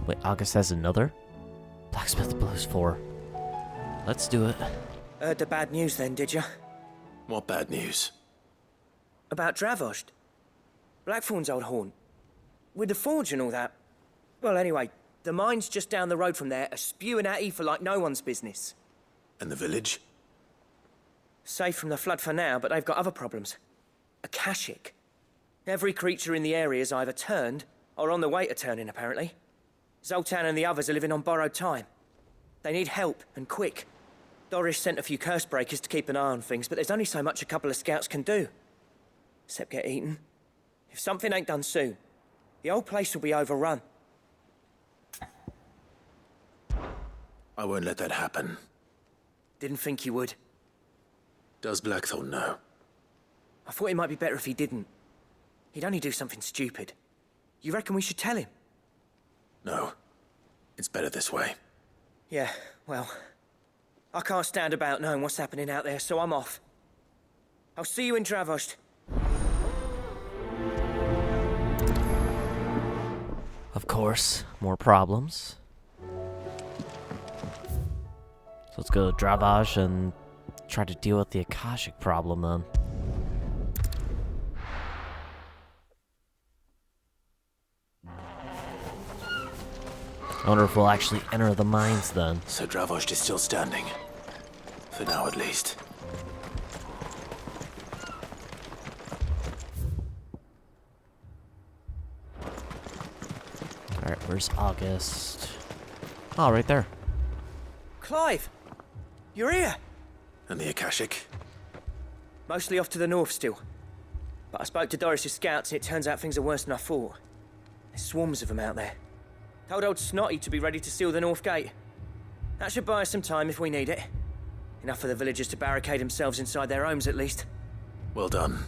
Wait, August has another? Blacksmith Blues 4. Let's do it. Heard the bad news then, did you? What bad news? About Dravost. Blackthorn's old haunt. With the forge and all that. Well, anyway, the mines just down the road from there are spewing at ether like no one's business. And the village? Safe from the flood for now, but they've got other problems. Akashic. Every creature in the area is either turned or on the way to turning, apparently. Zoltan and the others are living on borrowed time. They need help, and quick. Doris sent a few curse breakers to keep an eye on things, but there's only so much a couple of scouts can do. Except get eaten. If something ain't done soon, the whole place will be overrun. I won't let that happen. Didn't think you would. Does Blackthorn know? I thought it might be better if he didn't. He'd only do something stupid. You reckon we should tell him? No. It's better this way. Yeah, well, I can't stand about knowing what's happening out there, so I'm off. I'll see you in Dravost. Of course, more problems. So let's go to Dravost and try to deal with the Akashic problem then. I wonder if we'll actually enter the mines then. So Dravost is still standing. For now, at least. Alright, where's August? Oh, right there. Clive! You're here! And the Akashic? Mostly off to the north still. But I spoke to Doris's scouts and it turns out things are worse than I thought. There's swarms of them out there. Told old Snotty to be ready to seal the north gate. That should buy us some time if we need it. Enough for the villagers to barricade themselves inside their homes at least. Well done.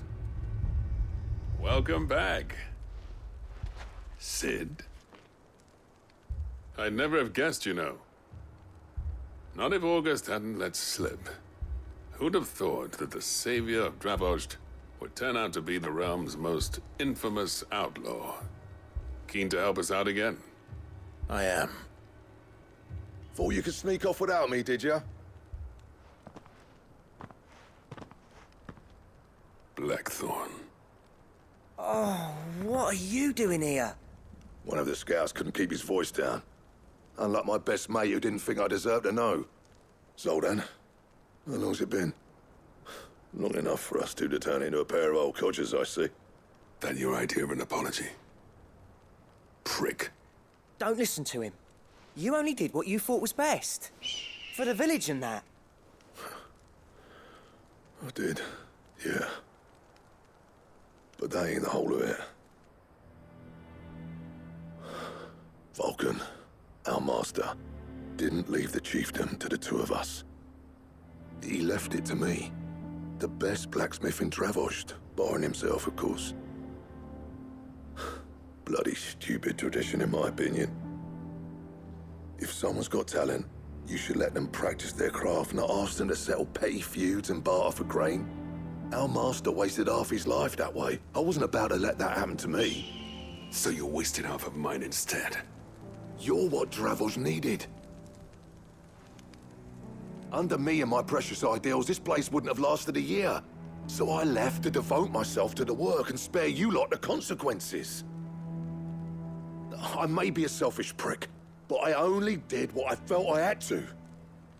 Welcome back, Sid. I'd never have guessed, you know. Not if August hadn't let slip. Who'd have thought that the savior of Dravost would turn out to be the realm's most infamous outlaw? Keen to help us out again? I am. Thought you could sneak off without me, did you? Blackthorn. Oh, what are you doing here? One of the scouts couldn't keep his voice down. Unlike my best mate who didn't think I deserved to know. Zoltan, how long's it been? Long enough for us two to turn into a pair of old codgers, I see. That your idea of an apology? Prick. Don't listen to him. You only did what you thought was best. For the village and that. I did, yeah. But that ain't the whole of it. Vulcan, our master, didn't leave the chiefdom to the two of us. He left it to me, the best blacksmith in Dravost, barring himself, of course. Bloody stupid tradition, in my opinion. If someone's got talent, you should let them practice their craft, not ask them to settle petty feuds and barter for grain. Our master wasted half his life that way. I wasn't about to let that happen to me. So you wasted half of mine instead. You're what Dravost needed. Under me and my precious ideals, this place wouldn't have lasted a year. So I left to devote myself to the work and spare you lot the consequences. I may be a selfish prick, but I only did what I felt I had to.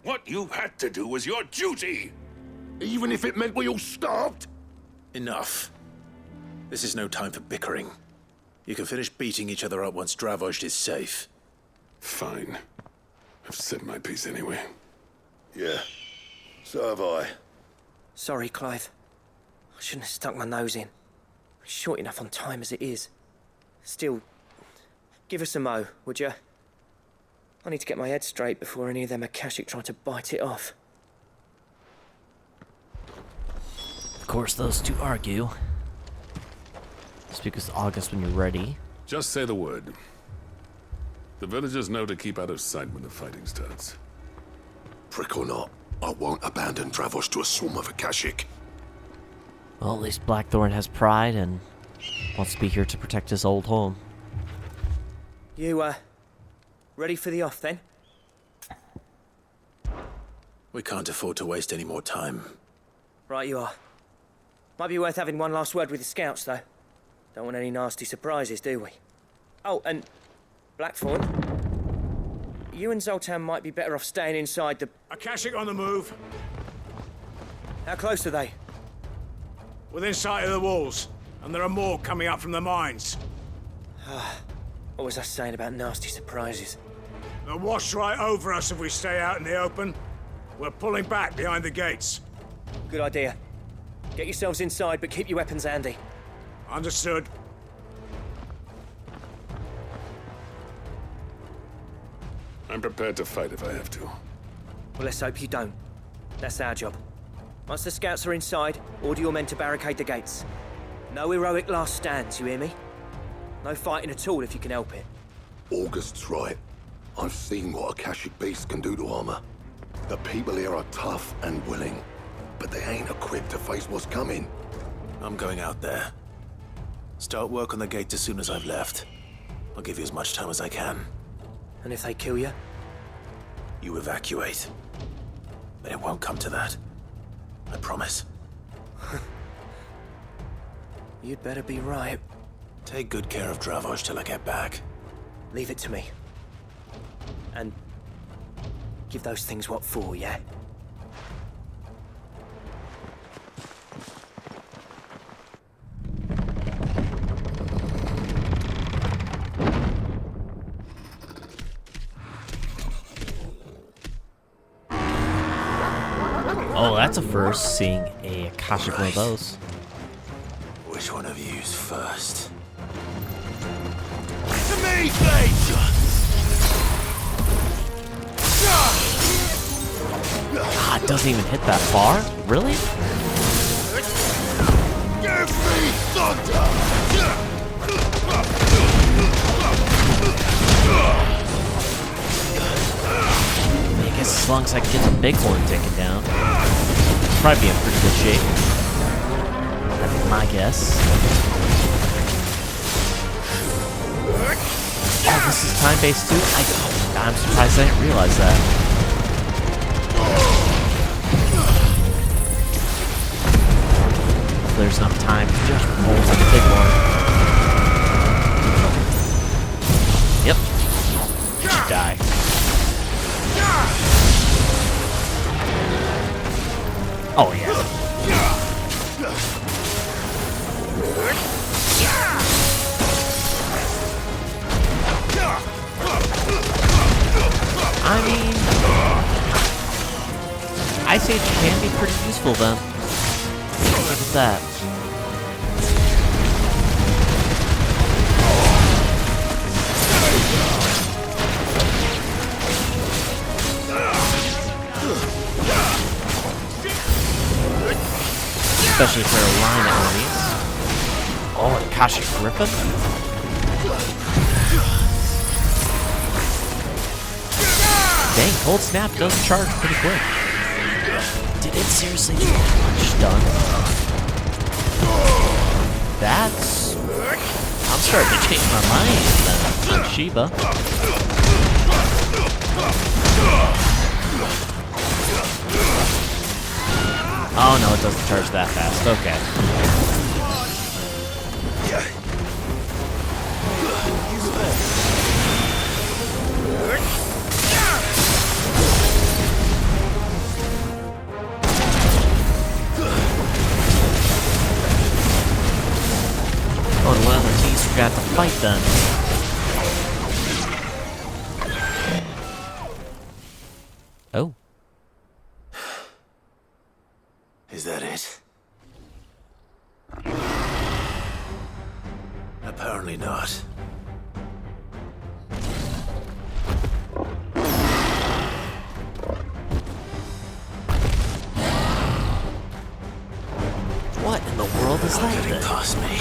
What you had to do was your duty! Even if it meant we all starved? Enough. This is no time for bickering. You can finish beating each other up once Dravost is safe. Fine. I've said my piece anyway. Yeah, so have I. Sorry, Clive. I shouldn't have stuck my nose in. We're short enough on time as it is. Still, give us a mo, would you? I need to get my head straight before any of them Akashic try to bite it off. Of course, those two argue. Speak with August when you're ready. Just say the word. The villagers know to keep out of sight when the fighting starts. Prick or not, I won't abandon Dravost to a swarm of Akashic. Well, at least Blackthorn has pride and wants to be here to protect his old home. You, Ready for the off, then? We can't afford to waste any more time. Right you are. Might be worth having one last word with the scouts, though. Don't want any nasty surprises, do we? Oh, and Blackthorn, you and Zoltan might be better off staying inside the... Akashic on the move. How close are they? Within sight of the walls. And there are more coming up from the mines. What was I saying about nasty surprises? They'll wash right over us if we stay out in the open. We're pulling back behind the gates. Good idea. Get yourselves inside, but keep your weapons handy. Understood. I'm prepared to fight if I have to. Well, let's hope you don't. That's our job. Once the scouts are inside, order your men to barricade the gates. No heroic last stands, you hear me? No fighting at all if you can help it. August's right. I've seen what Akashic beasts can do to armor. The people here are tough and willing, but they ain't equipped to face what's coming. I'm going out there. Start work on the gate as soon as I've left. I'll give you as much time as I can. And if they kill you? You evacuate. But it won't come to that. I promise. You'd better be right. Take good care of Dravoj till I get back. Leave it to me. And give those things what for, yeah? Oh, that's a first, seeing a Akashic one of those. Which one of you's first? To me, Blade! Ah, it doesn't even hit that far? Really? Give me thunder! I guess as long as I can get the bighorn taken down, probably be in pretty good shape. That'd be my guess. Oh, this is time-based too? I'm surprised I didn't realize that. There's enough time to just hold on the bighorn. Yep. You should die. Oh, yeah. I mean, Ice Age can be pretty useful then. Look at that. Especially for a line of enemies. Oh, Akashic Griffin? Dang, Cold Snap does charge pretty quick. Did it seriously do much stun? That's... I'm starting to change my mind then, on Shiva. Oh no, it doesn't charge that fast. Okay. Oh, one of the teams forgot to fight then. Oh. Is that it? Apparently not. What in the world is that Getting then? past me.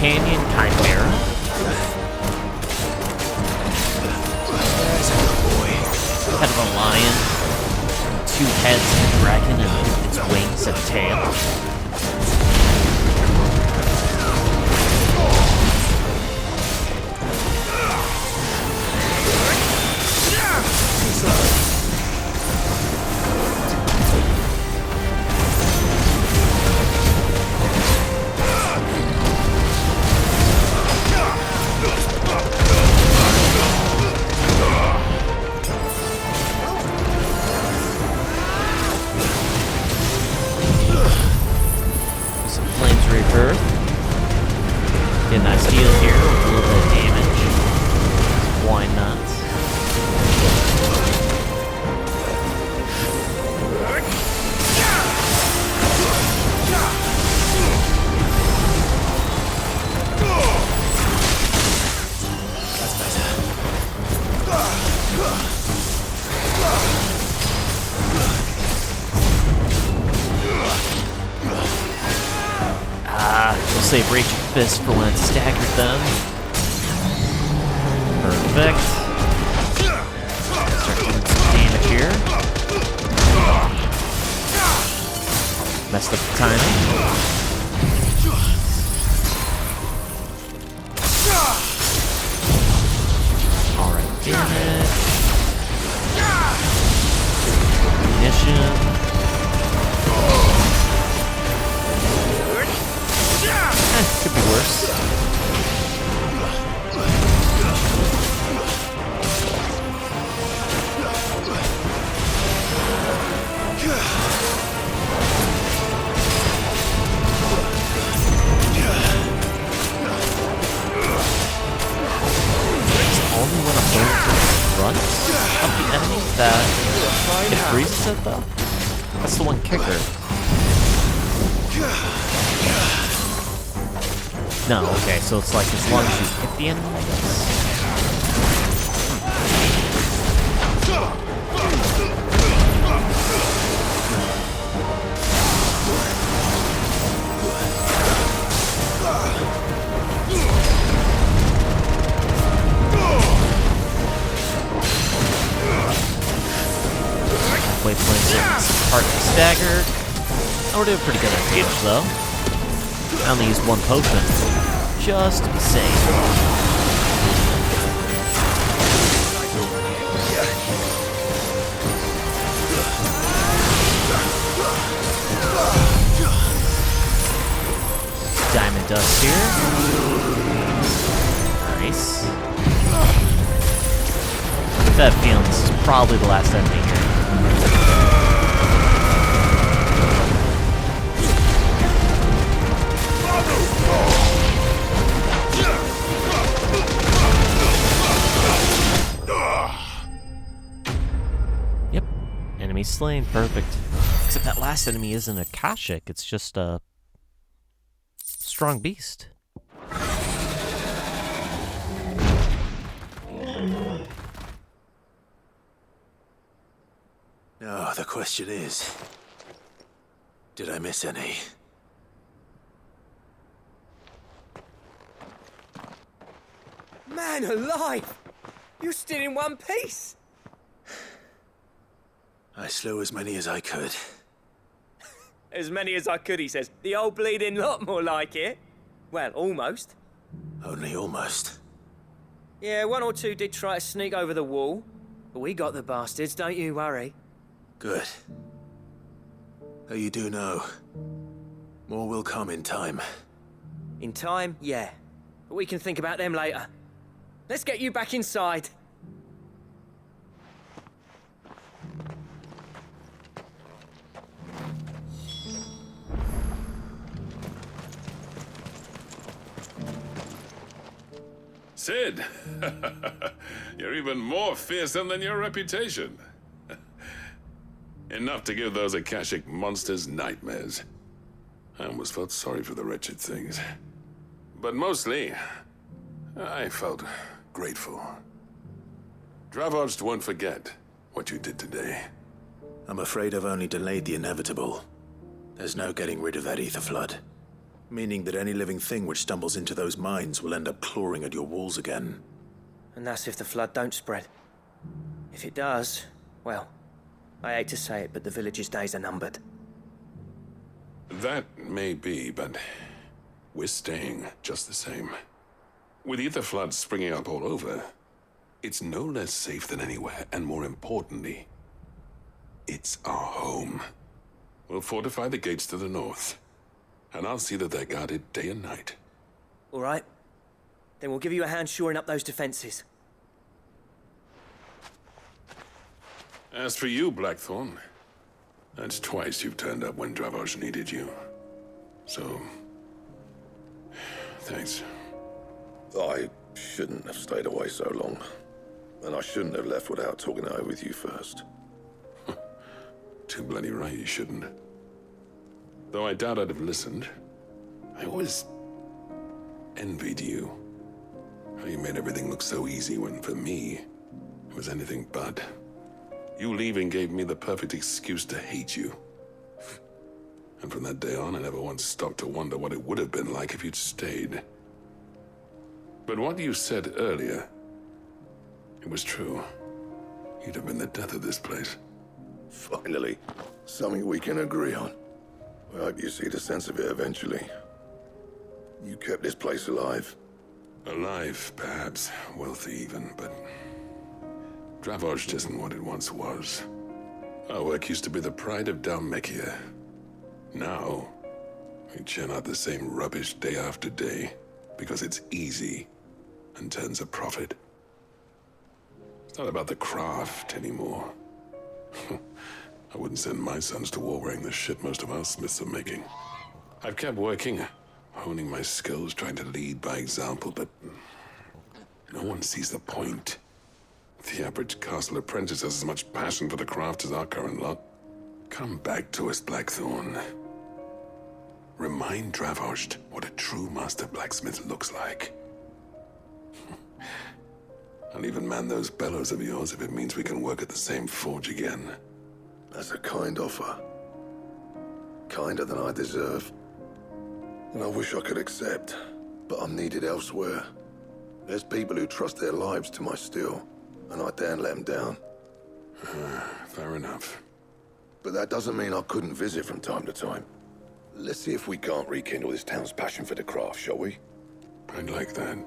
Canyon Chimera? There's a good boy. Head of a lion, two heads of a dragon, and its wings and tail. save Raging Fist for when it's staggered them. Perfect. Start doing some damage here. Messed up the timing. Alright, damage. Ignition. Could be worse. Only when I'm going to the front of the enemy that it freezes it though? That's the one kicker. No, okay, so it's like as long as you hit the enemy, I guess. Halfway point, part staggered. Oh, we're doing pretty good on damage though. I only used one potion, just to be safe. Diamond dust here. Nice. I have a feeling this is probably the last enemy here. Yep, enemy slain, perfect. Except that last enemy isn't a Kashik, it's just a strong beast. Now, the question is, did I miss any? Man alive! You're still in one piece! I slew as many as I could. As many as I could, he says. The old bleeding lot, more like it. Well, almost. Only almost. Yeah, one or two did try to sneak over the wall. But we got the bastards, don't you worry. Good. Though you do know, more will come in time. In time, yeah. But we can think about them later. Let's get you back inside. Sid, you're even more fearsome than your reputation. Enough to give those Akashic monsters nightmares. I almost felt sorry for the wretched things. But mostly, I felt grateful. Dravoged won't forget what you did today. I'm afraid I've only delayed the inevitable. There's no getting rid of that ether flood. Meaning that any living thing which stumbles into those mines will end up clawing at your walls again. And that's if the flood don't spread. If it does, well, I hate to say it, but the village's days are numbered. That may be, but we're staying just the same. With ether floods springing up all over, it's no less safe than anywhere, and more importantly, it's our home. We'll fortify the gates to the north, and I'll see that they're guarded day and night. All right. Then we'll give you a hand shoring up those defenses. As for you, Blackthorn, that's twice you've turned up when Dravoj needed you. So, thanks. I shouldn't have stayed away so long. And I shouldn't have left without talking it over with you first. Too bloody right you shouldn't. Though I doubt I'd have listened. I always envied you. How you made everything look so easy when, for me, it was anything but. You leaving gave me the perfect excuse to hate you. And from that day on, I never once stopped to wonder what it would have been like if you'd stayed. But what you said earlier, it was true. You'd have been the death of this place. Finally, something we can agree on. I hope you see the sense of it eventually. You kept this place alive. Alive, perhaps. Wealthy even, but... Dravozhd isn't what it once was. Our work used to be the pride of Dalmekia. Now, we churn out the same rubbish day after day, because it's easy and turns a profit. It's not about the craft anymore. I wouldn't send my sons to war wearing the shit most of our smiths are making. I've kept working, honing my skills, trying to lead by example, but no one sees the point. The average castle apprentice has as much passion for the craft as our current lot. Come back to us, Blackthorn. Remind Dravozhd what a true master blacksmith looks like. I'll even man those bellows of yours if it means we can work at the same forge again. That's a kind offer. Kinder than I deserve. And I wish I could accept, but I'm needed elsewhere. There's people who trust their lives to my steel, and I daren't let them down. Fair enough. But that doesn't mean I couldn't visit from time to time. Let's see if we can't rekindle this town's passion for the craft, shall we? I'd like that.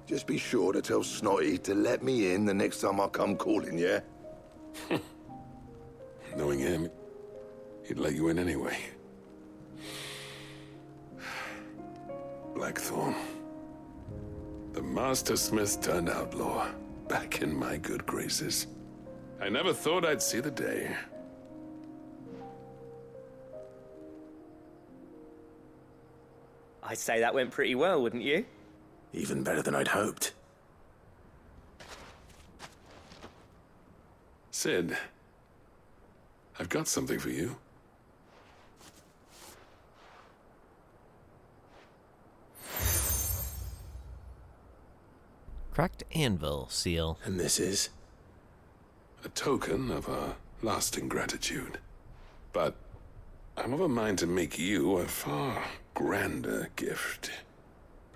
Just be sure to tell Snotty to let me in the next time I come calling, yeah? Knowing him, he'd let you in anyway. Blackthorn. The master smith turned outlaw, back in my good graces. I never thought I'd see the day. I'd say that went pretty well, wouldn't you? Even better than I'd hoped. Sid, I've got something for you. Cracked anvil seal. And this is? A token of our lasting gratitude. But I'm of a mind to make you a far grander gift.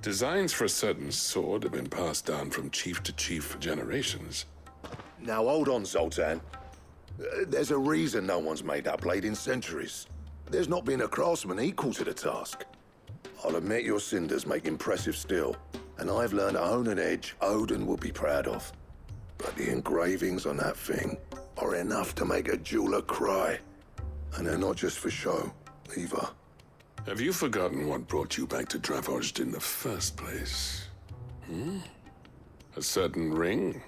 Designs for a certain sword have been passed down from chief to chief for generations. Now hold on, Zoltan. There's a reason no one's made that blade in centuries. There's not been a craftsman equal to the task. I'll admit your cinders make impressive steel, and I've learned to own an edge Odin will be proud of. But the engravings on that thing are enough to make a jeweler cry. And they're not just for show, either. Have you forgotten what brought you back to Dravozhd in the first place? A certain ring?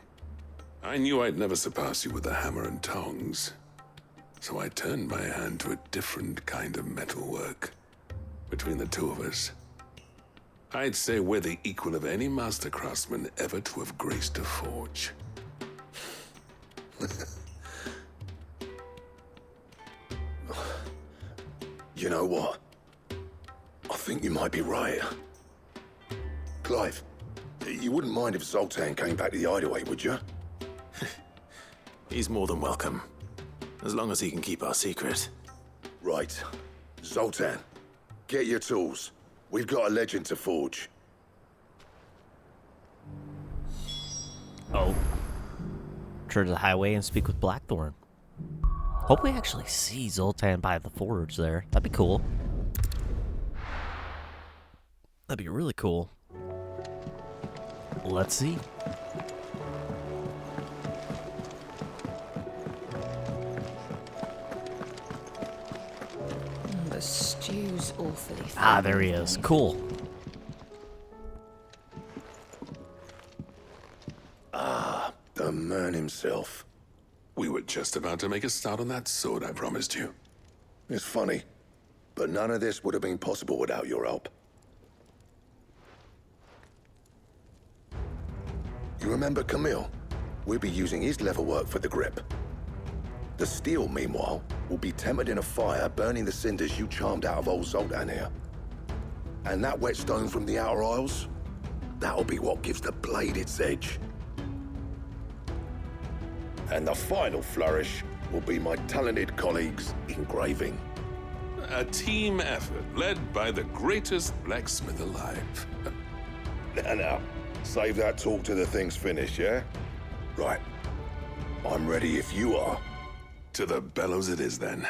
I knew I'd never surpass you with the hammer and tongs. So I turned my hand to a different kind of metalwork. Between the two of us, I'd say we're the equal of any master craftsman ever to have graced a forge. You know what? I think you might be right. Clive, you wouldn't mind if Zoltan came back to the hideaway, would you? He's more than welcome. As long as he can keep our secret. Right. Zoltan, get your tools. We've got a legend to forge. Oh. Turn to the highway and speak with Blackthorn. Hope we actually see Zoltan by the forge there. That'd be cool. That'd be really cool. Let's see. The stew's awfully thin. Ah, there he is. Cool. The man himself. We were just about to make a start on that sword I promised you. It's funny, but none of this would have been possible without your help. You remember Camille? We'll be using his leather work for the grip. The steel, meanwhile, will be tempered in a fire, burning the cinders you charmed out of old Zoltan here. And that whetstone from the Outer Isles? That'll be what gives the blade its edge. And the final flourish will be my talented colleagues' engraving. A team effort led by the greatest blacksmith alive. Now, save that talk till the thing's finished, yeah? Right. I'm ready if you are. To the bellows it is, then.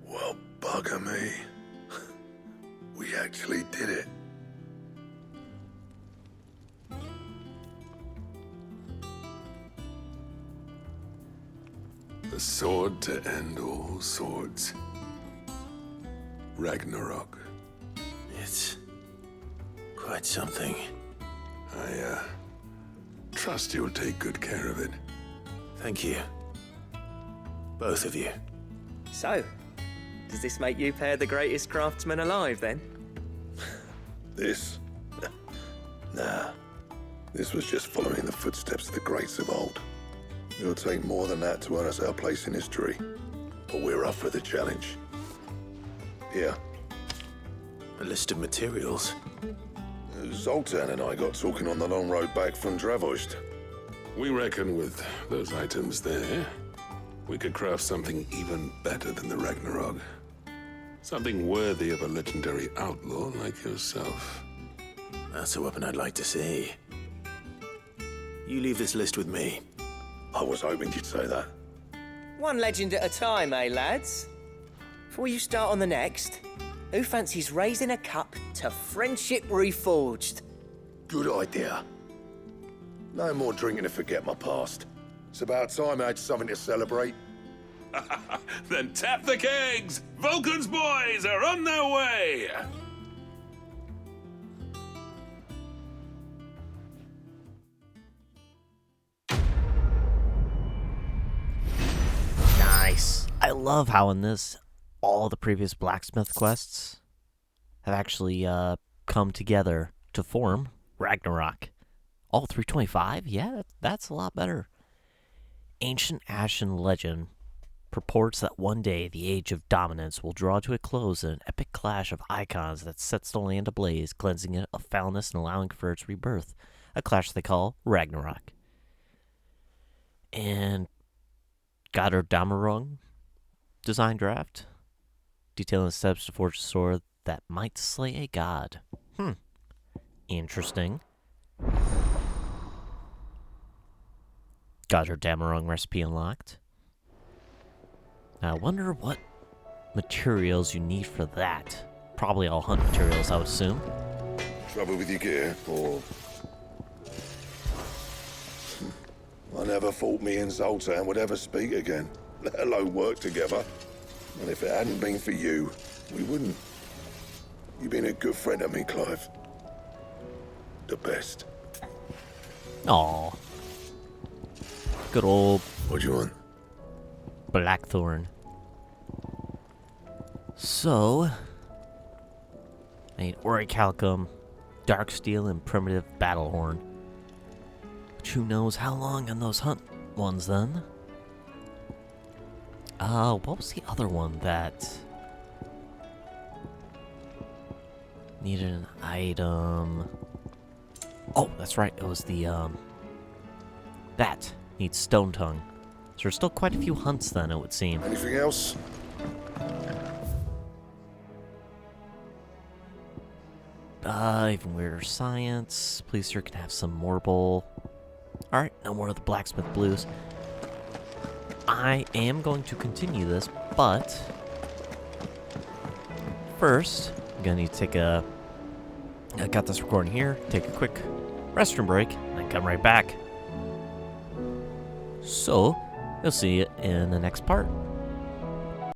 Well, bugger me. We actually did it. The sword to end all swords. Ragnarok. It's quite something. I trust you'll take good care of it. Thank you. Both of you. So, does this make you pair the greatest craftsman alive, then? This? Nah. This was just following the footsteps of the greats of old. It'll take more than that to earn us our place in history. But we're up for the challenge. Here. A list of materials. Zoltan and I got talking on the long road back from Dravost. We reckon with those items there, we could craft something even better than the Ragnarok. Something worthy of a legendary outlaw like yourself. That's a weapon I'd like to see. You leave this list with me. I was hoping you'd say that. One legend at a time, eh, lads? Before you start on the next, who fancies raising a cup to friendship reforged? Good idea. No more drinking to forget my past. It's about time I had something to celebrate. Then tap the kegs! Vulcan's boys are on their way! Nice. I love how in this, all the previous blacksmith quests have actually come together to form Ragnarok. All 325? Yeah, that's a lot better. Ancient Ashen legend purports that one day the Age of Dominance will draw to a close in an epic clash of icons that sets the land ablaze, cleansing it of foulness and allowing for its rebirth. A clash they call Ragnarok. And Goddard Damerung design draft, detailing the steps to forge a sword that might slay a god. Interesting. Goddard Damerung recipe unlocked. Now, I wonder what materials you need for that. Probably all hunt materials, I would assume. Trouble with your gear, or... I never thought me and Zoltan would ever speak again, let alone work together. And if it hadn't been for you, we wouldn't. You've been a good friend to me, Clive. The best. Aw. Good old What do you want? Blackthorn. So, I need orichalcum, dark steel, and primitive battlehorn. Which who knows how long on those hunt ones then? What was the other one that needed an item? Oh, that's right. It was the that needs stone tongue. So there's still quite a few hunts then, it would seem. Anything else? Even weirder science. Please, sir, can have some marble. Alright, no more of the blacksmith blues. I am going to continue this, but first, I'm gonna need to take a... I got this recording here, take a quick restroom break, and then come right back. So, you'll see it in the next part.